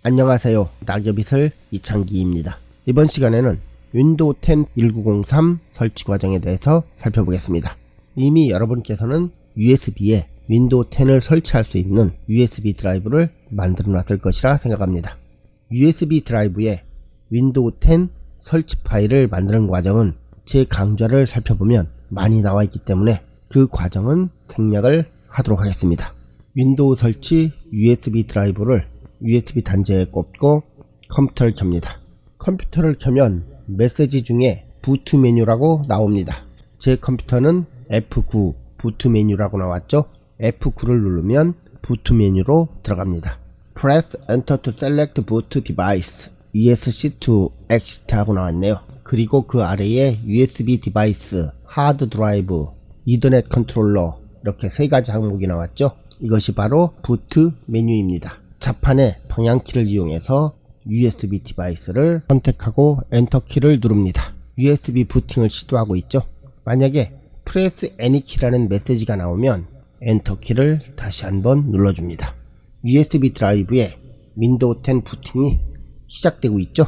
안녕하세요. 낙엽이슬 이창기입니다. 이번 시간에는 윈도우 10 1903 설치 과정에 대해서 살펴보겠습니다. 이미 여러분께서는 USB에 윈도우 10을 설치할 수 있는 USB 드라이브를 만들어 놨을 것이라 생각합니다. USB 드라이브에 윈도우 10 설치 파일을 만드는 과정은 제 강좌를 살펴보면 많이 나와 있기 때문에 그 과정은 생략을 하도록 하겠습니다. 윈도우 설치 USB 드라이브를 USB 단자에 꽂고 컴퓨터를 켭니다. 컴퓨터를 켜면 메시지 중에 부트 메뉴라고 나옵니다. 제 컴퓨터는 F9 부트 메뉴라고 나왔죠. F9를 누르면 부트 메뉴로 들어갑니다. Press Enter to select boot device ESC to exit 하고 나왔네요. 그리고 그 아래에 USB 디바이스, 하드 드라이브, 이더넷 컨트롤러 이렇게 세 가지 항목이 나왔죠. 이것이 바로 부트 메뉴입니다. 자판의 방향키를 이용해서 USB 디바이스를 선택하고 엔터키를 누릅니다. USB 부팅을 시도하고 있죠. 만약에 Press Any 키라는 메시지가 나오면 엔터키를 다시 한번 눌러줍니다. USB 드라이브에 윈도우 10 부팅이 시작되고 있죠.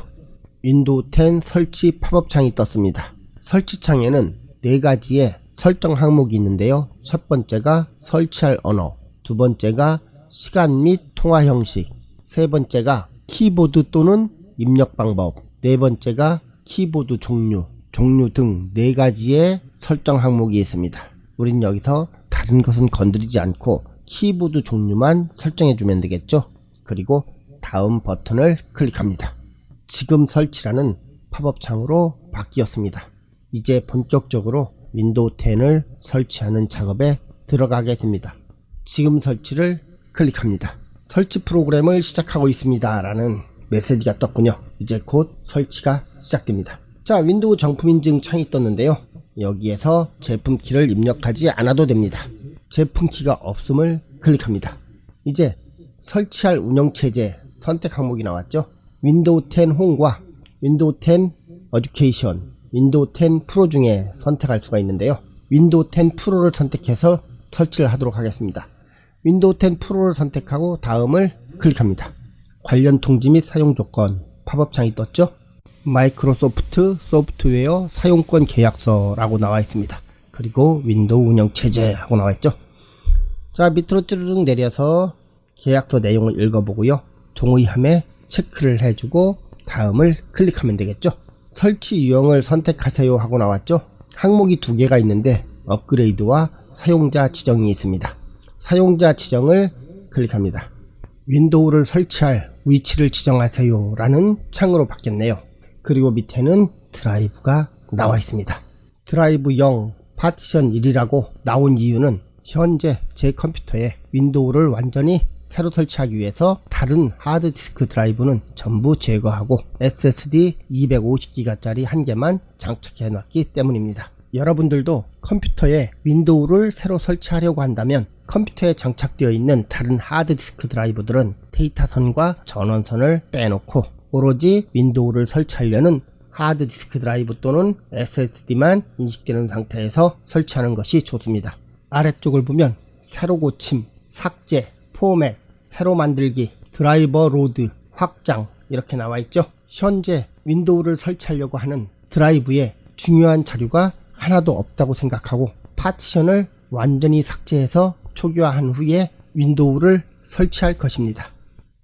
윈도우 10 설치 팝업 창이 떴습니다. 설치 창에는 4가지의 설정 항목이 있는데요. 첫 번째가 설치할 언어, 두 번째가 시간 및 통화 형식, 세 번째가 키보드 또는 입력 방법, 네 번째가 키보드 종류 등 4가지의 설정 항목이 있습니다. 우린 여기서 다른 것은 건드리지 않고 키보드 종류만 설정해주면 되겠죠. 그리고 다음 버튼을 클릭합니다. 지금 설치라는 팝업 창으로 바뀌었습니다. 이제 본격적으로 윈도우 10을 설치하는 작업에 들어가게 됩니다. 지금 설치를 클릭합니다. 설치 프로그램을 시작하고 있습니다 라는 메시지가 떴군요. 이제 곧 설치가 시작됩니다. 자, 윈도우 정품인증 창이 떴는데요. 여기에서 제품키를 입력하지 않아도 됩니다. 제품키가 없음을 클릭합니다. 이제 설치할 운영체제 선택 항목이 나왔죠. 윈도우 10 홈과 윈도우 10 에듀케이션, 윈도우 10 프로 중에 선택할 수가 있는데요. 윈도우 10 프로를 선택해서 설치를 하도록 하겠습니다. 윈도우 10 프로를 선택하고 다음을 클릭합니다. 관련 통지 및 사용 조건 팝업 창이 떴죠. 마이크로소프트 소프트웨어 사용권 계약서라고 나와 있습니다. 그리고 윈도우 운영체제 하고 나와 있죠. 자, 밑으로 쭈르륵 내려서 계약서 내용을 읽어보고요. 동의함에 체크를 해주고 다음을 클릭하면 되겠죠. 설치 유형을 선택하세요 하고 나왔죠. 항목이 2개가 있는데 업그레이드와 사용자 지정이 있습니다. 사용자 지정을 클릭합니다. 윈도우를 설치할 위치를 지정하세요 라는 창으로 바뀌었네요. 그리고 밑에는 드라이브가 나와 있습니다. 드라이브 0 파티션 1이라고 나온 이유는 현재 제 컴퓨터에 윈도우를 완전히 새로 설치하기 위해서 다른 하드디스크 드라이브는 전부 제거하고 SSD 250기가짜리 한 개만 장착해 놨기 때문입니다. 여러분들도 컴퓨터에 윈도우를 새로 설치하려고 한다면 컴퓨터에 장착되어 있는 다른 하드디스크 드라이브들은 데이터선과 전원선을 빼놓고 오로지 윈도우를 설치하려는 하드디스크 드라이브 또는 SSD만 인식되는 상태에서 설치하는 것이 좋습니다. 아래쪽을 보면 새로 고침, 삭제, 포맷, 새로 만들기, 드라이버 로드, 확장 이렇게 나와 있죠. 현재 윈도우를 설치하려고 하는 드라이브에 중요한 자료가 하나도 없다고 생각하고 파티션을 완전히 삭제해서 초기화한 후에 윈도우를 설치할 것입니다.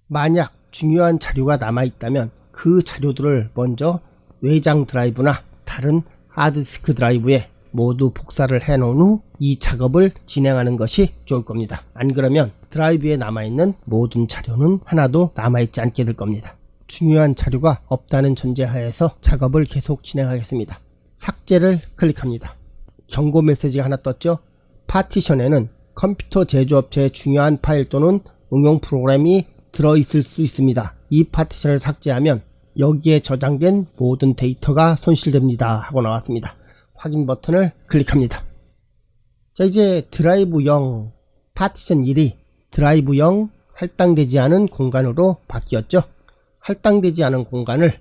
만약 중요한 자료가 남아있다면 그 자료들을 먼저 외장 드라이브나 다른 하드디스크 드라이브에 모두 복사를 해 놓은 후 이 작업을 진행하는 것이 좋을 겁니다. 안 그러면 드라이브에 남아있는 모든 자료는 하나도 남아있지 않게 될 겁니다. 중요한 자료가 없다는 전제하에서 작업을 계속 진행하겠습니다. 삭제를 클릭합니다. 경고 메시지가 하나 떴죠. 파티션에는 컴퓨터 제조업체의 중요한 파일 또는 응용 프로그램이 들어있을 수 있습니다. 이 파티션을 삭제하면 여기에 저장된 모든 데이터가 손실됩니다 하고 나왔습니다. 확인 버튼을 클릭합니다. 자, 이제 드라이브 0 파티션 1이 드라이브 0 할당되지 않은 공간으로 바뀌었죠. 할당되지 않은 공간을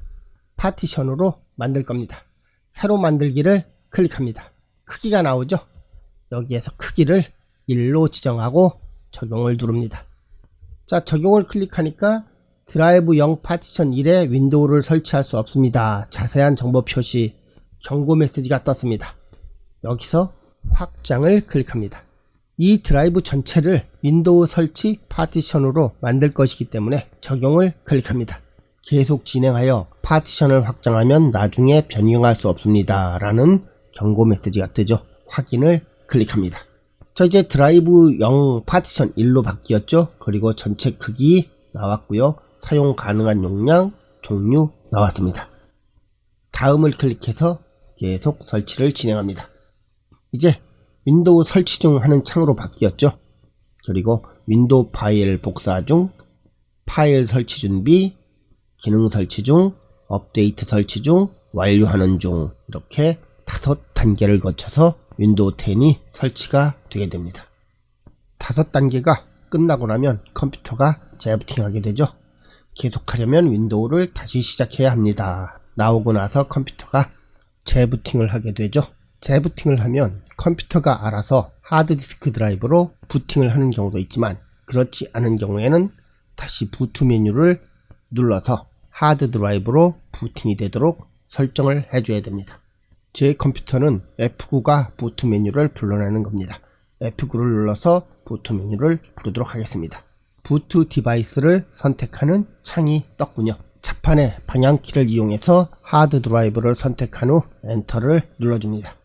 파티션으로 만들 겁니다. 새로 만들기를 클릭합니다. 크기가 나오죠. 여기에서 크기를 1로 지정하고 적용을 누릅니다. 자, 적용을 클릭하니까 드라이브 0 파티션 1에 윈도우를 설치할 수 없습니다. 자세한 정보 표시 경고 메시지가 떴습니다. 여기서 확장을 클릭합니다. 이 드라이브 전체를 윈도우 설치 파티션으로 만들 것이기 때문에 적용을 클릭합니다. 계속 진행하여 파티션을 확장하면 나중에 변경할 수 없습니다. 라는 경고 메시지가 뜨죠. 확인을 클릭합니다. 저 이제 드라이브 0 파티션 1로 바뀌었죠. 그리고 전체 크기 나왔고요. 사용 가능한 용량, 종류 나왔습니다. 다음을 클릭해서 계속 설치를 진행합니다. 이제 윈도우 설치 중 하는 창으로 바뀌었죠. 그리고 윈도우 파일 복사 중, 파일 설치 준비, 기능 설치 중, 업데이트 설치 중, 완료하는 중 이렇게 5단계를 거쳐서 윈도우 10이 설치가 되게 됩니다. 5단계가 끝나고 나면 컴퓨터가 재부팅하게 되죠. 계속하려면 윈도우를 다시 시작해야 합니다. 나오고 나서 컴퓨터가 재부팅을 하게 되죠. 재부팅을 하면 컴퓨터가 알아서 하드디스크 드라이브로 부팅을 하는 경우도 있지만 그렇지 않은 경우에는 다시 부트 메뉴를 눌러서 하드 드라이브로 부팅이 되도록 설정을 해줘야 됩니다. 제 컴퓨터는 F9가 부트 메뉴를 불러내는 겁니다. F9를 눌러서 부트 메뉴를 부르도록 하겠습니다. 부트 디바이스를 선택하는 창이 떴군요. 차판의 방향키를 이용해서 하드 드라이브를 선택한 후 엔터를 눌러줍니다.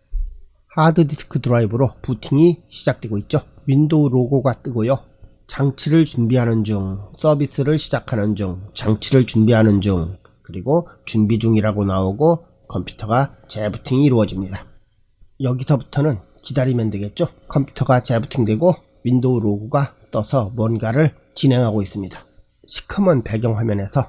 하드디스크 드라이브로 부팅이 시작되고 있죠. 윈도우 로고가 뜨고요. 장치를 준비하는 중, 서비스를 시작하는 중, 장치를 준비하는 중, 그리고 준비 중이라고 나오고 컴퓨터가 재부팅이 이루어집니다. 여기서부터는 기다리면 되겠죠. 컴퓨터가 재부팅되고 윈도우 로고가 떠서 뭔가를 진행하고 있습니다. 시커먼 배경화면에서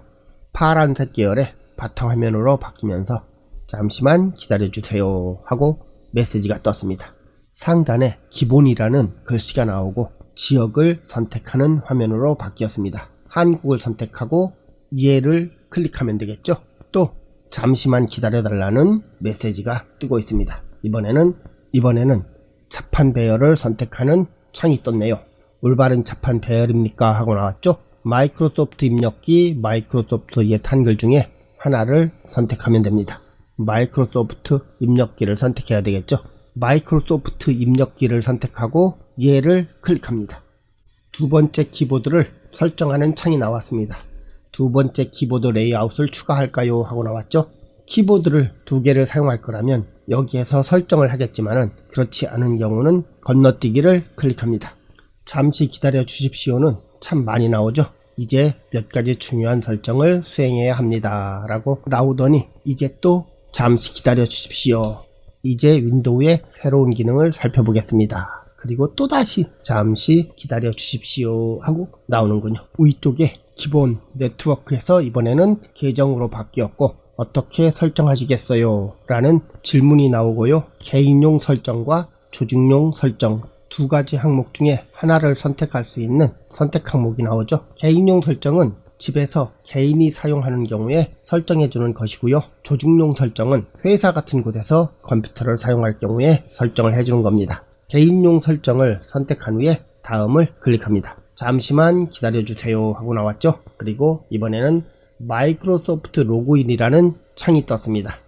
파란색 계열의 바탕화면으로 바뀌면서 잠시만 기다려주세요 하고 메시지가 떴습니다. 상단에 기본이라는 글씨가 나오고 지역을 선택하는 화면으로 바뀌었습니다. 한국을 선택하고 이해를 클릭하면 되겠죠. 또 잠시만 기다려달라는 메시지가 뜨고 있습니다. 이번에는 자판 배열을 선택하는 창이 떴네요. 올바른 자판 배열입니까? 하고 나왔죠. 마이크로소프트 입력기, 마이크로소프트 옛 한글 중에 하나를 선택하면 됩니다. 마이크로소프트 입력기를 선택해야 되겠죠. 마이크로소프트 입력기를 선택하고 얘를 클릭합니다. 두 번째 키보드를 설정하는 창이 나왔습니다. 두 번째 키보드 레이아웃을 추가할까요? 하고 나왔죠. 키보드를 두 개를 사용할 거라면 여기에서 설정을 하겠지만은 그렇지 않은 경우는 건너뛰기를 클릭합니다. 잠시 기다려 주십시오는 참 많이 나오죠. 이제 몇 가지 중요한 설정을 수행해야 합니다 라고 나오더니 이제 또 잠시 기다려 주십시오. 이제 윈도우의 새로운 기능을 살펴보겠습니다. 그리고 또다시 잠시 기다려 주십시오 하고 나오는군요. 위쪽에 기본 네트워크에서 이번에는 계정으로 바뀌었고 어떻게 설정하시겠어요? 라는 질문이 나오고요. 개인용 설정과 조직용 설정 두 가지 항목 중에 하나를 선택할 수 있는 선택 항목이 나오죠. 개인용 설정은 집에서 개인이 사용하는 경우에 설정해 주는 것이고요. 조직용 설정은 회사 같은 곳에서 컴퓨터를 사용할 경우에 설정을 해주는 겁니다. 개인용 설정을 선택한 후에 다음을 클릭합니다. 잠시만 기다려주세요 하고 나왔죠. 그리고 이번에는 마이크로소프트 로그인이라는 창이 떴습니다.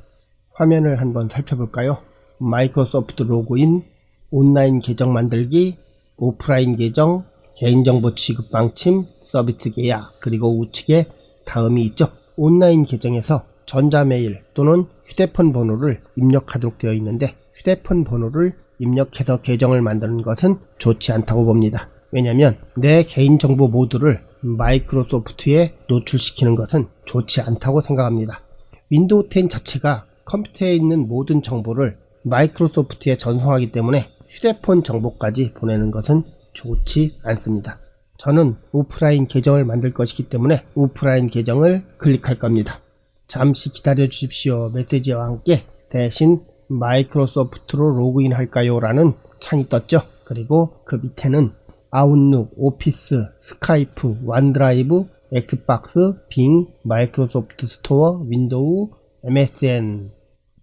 화면을 한번 살펴볼까요? 마이크로소프트 로그인, 온라인 계정 만들기, 오프라인 계정, 개인정보 취급 방침, 서비스 계약, 그리고 우측에 다음이 있죠. 온라인 계정에서 전자메일 또는 휴대폰 번호를 입력하도록 되어 있는데 휴대폰 번호를 입력해서 계정을 만드는 것은 좋지 않다고 봅니다. 왜냐하면 내 개인정보 모두를 마이크로소프트에 노출시키는 것은 좋지 않다고 생각합니다. 윈도우 10 자체가 컴퓨터에 있는 모든 정보를 마이크로소프트에 전송하기 때문에 휴대폰 정보까지 보내는 것은 좋지 않습니다. 저는 오프라인 계정을 만들 것이기 때문에 오프라인 계정을 클릭할 겁니다. 잠시 기다려 주십시오 메시지와 함께 대신 마이크로소프트로 로그인 할까요? 라는 창이 떴죠. 그리고 그 밑에는 아웃룩, 오피스, 스카이프, 원드라이브, 엑스박스, 빙, 마이크로소프트 스토어, 윈도우, MSN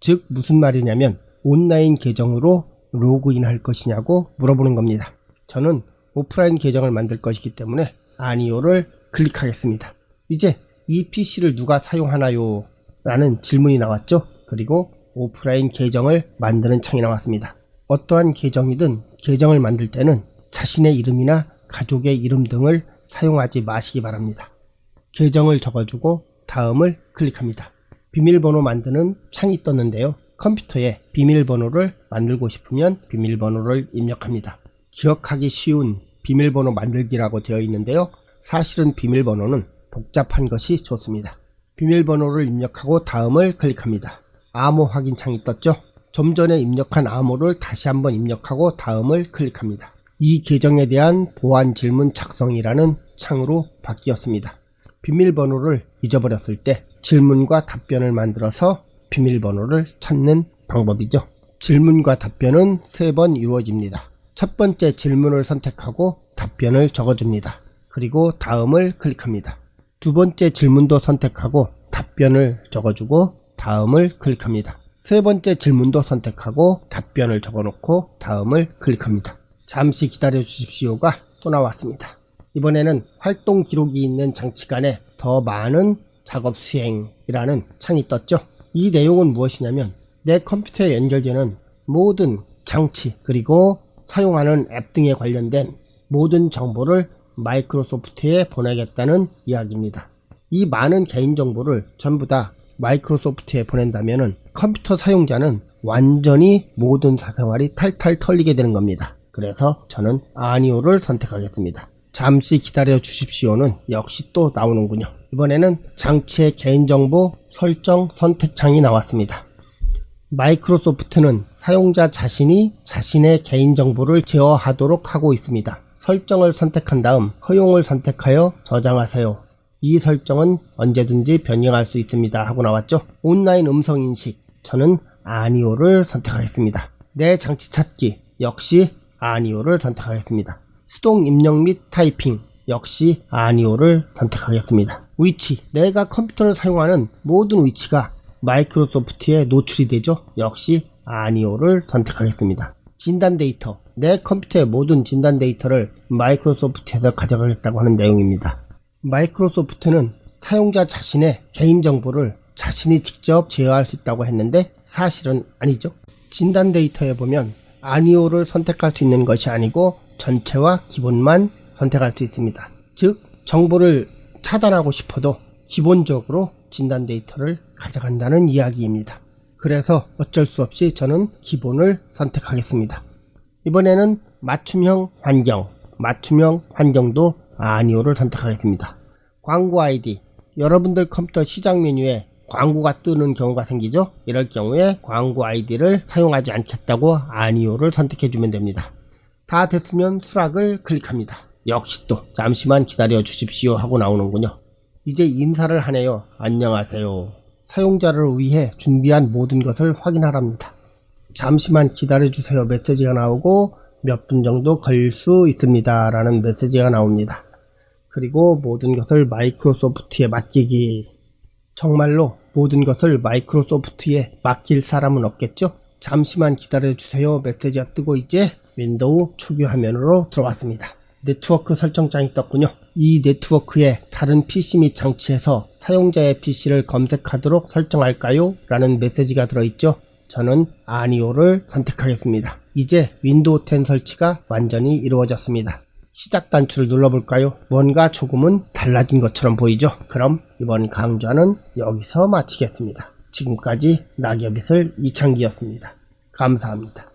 즉 무슨 말이냐면 온라인 계정으로 로그인 할 것이냐고 물어보는 겁니다. 저는 오프라인 계정을 만들 것이기 때문에 아니오를 클릭하겠습니다. 이제 이 PC를 누가 사용하나요? 라는 질문이 나왔죠. 그리고 오프라인 계정을 만드는 창이 나왔습니다. 어떠한 계정이든 계정을 만들 때는 자신의 이름이나 가족의 이름 등을 사용하지 마시기 바랍니다. 계정을 적어주고 다음을 클릭합니다. 비밀번호 만드는 창이 떴는데요. 컴퓨터에 비밀번호를 만들고 싶으면 비밀번호를 입력합니다. 기억하기 쉬운 비밀번호 만들기라고 되어 있는데요. 사실은 비밀번호는 복잡한 것이 좋습니다. 비밀번호를 입력하고 다음을 클릭합니다. 암호 확인 창이 떴죠. 좀 전에 입력한 암호를 다시 한번 입력하고 다음을 클릭합니다. 이 계정에 대한 보안 질문 작성이라는 창으로 바뀌었습니다. 비밀번호를 잊어버렸을 때 질문과 답변을 만들어서 비밀번호를 찾는 방법이죠. 질문과 답변은 3번 이루어집니다. 첫 번째 질문을 선택하고 답변을 적어줍니다. 그리고 다음을 클릭합니다. 두 번째 질문도 선택하고 답변을 적어주고 다음을 클릭합니다. 세 번째 질문도 선택하고 답변을 적어놓고 다음을 클릭합니다. 잠시 기다려 주십시오가 또 나왔습니다. 이번에는 활동 기록이 있는 장치 간에 더 많은 작업 수행이라는 창이 떴죠. 이 내용은 무엇이냐면 내 컴퓨터에 연결되는 모든 장치 그리고 사용하는 앱 등에 관련된 모든 정보를 마이크로소프트에 보내겠다는 이야기입니다. 이 많은 개인정보를 전부 다 마이크로소프트에 보낸다면 컴퓨터 사용자는 완전히 모든 사생활이 탈탈 털리게 되는 겁니다. 그래서 저는 아니오를 선택하겠습니다. 잠시 기다려 주십시오는 역시 또 나오는군요. 이번에는 장치의 개인정보 설정 선택창이 나왔습니다. 마이크로소프트는 사용자 자신이 자신의 개인정보를 제어하도록 하고 있습니다. 설정을 선택한 다음 허용을 선택하여 저장하세요. 이 설정은 언제든지 변경할 수 있습니다 하고 나왔죠. 온라인 음성인식, 저는 아니오를 선택하겠습니다. 내 장치 찾기, 역시 아니오를 선택하겠습니다. 수동 입력 및 타이핑, 역시 아니오를 선택하겠습니다. 위치, 내가 컴퓨터를 사용하는 모든 위치가 마이크로소프트에 노출이 되죠. 역시 아니오를 선택하겠습니다. 진단 데이터, 내 컴퓨터의 모든 진단 데이터를 마이크로소프트에서 가져가겠다고 하는 내용입니다. 마이크로소프트는 사용자 자신의 개인정보를 자신이 직접 제어할 수 있다고 했는데 사실은 아니죠. 진단 데이터에 보면 아니오를 선택할 수 있는 것이 아니고 전체와 기본만 선택할 수 있습니다. 즉 정보를 차단하고 싶어도 기본적으로 진단 데이터를 가져간다는 이야기입니다. 그래서 어쩔 수 없이 저는 기본을 선택하겠습니다. 이번에는 맞춤형 환경, 맞춤형 환경도 아니오를 선택하겠습니다. 광고 아이디, 여러분들 컴퓨터 시작 메뉴에 광고가 뜨는 경우가 생기죠. 이럴 경우에 광고 아이디를 사용하지 않겠다고 아니오를 선택해주면 됩니다. 다 됐으면 수락을 클릭합니다. 역시 또 잠시만 기다려 주십시오 하고 나오는군요. 이제 인사를 하네요. 안녕하세요. 사용자를 위해 준비한 모든 것을 확인하랍니다. 잠시만 기다려 주세요 메시지가 나오고 몇 분 정도 걸릴 수 있습니다 라는 메시지가 나옵니다. 그리고 모든 것을 마이크로소프트에 맡기기. 정말로 모든 것을 마이크로소프트에 맡길 사람은 없겠죠? 잠시만 기다려 주세요 메시지가 뜨고 이제 윈도우 초기 화면으로 들어왔습니다. 네트워크 설정창이 떴군요. 이 네트워크에 다른 PC 및 장치에서 사용자의 PC를 검색하도록 설정할까요? 라는 메시지가 들어있죠. 저는 아니오를 선택하겠습니다. 이제 윈도우 10 설치가 완전히 이루어졌습니다. 시작 단추를 눌러볼까요? 뭔가 조금은 달라진 것처럼 보이죠? 그럼 이번 강좌는 여기서 마치겠습니다. 지금까지 낙엽이슬 이창기였습니다. 감사합니다.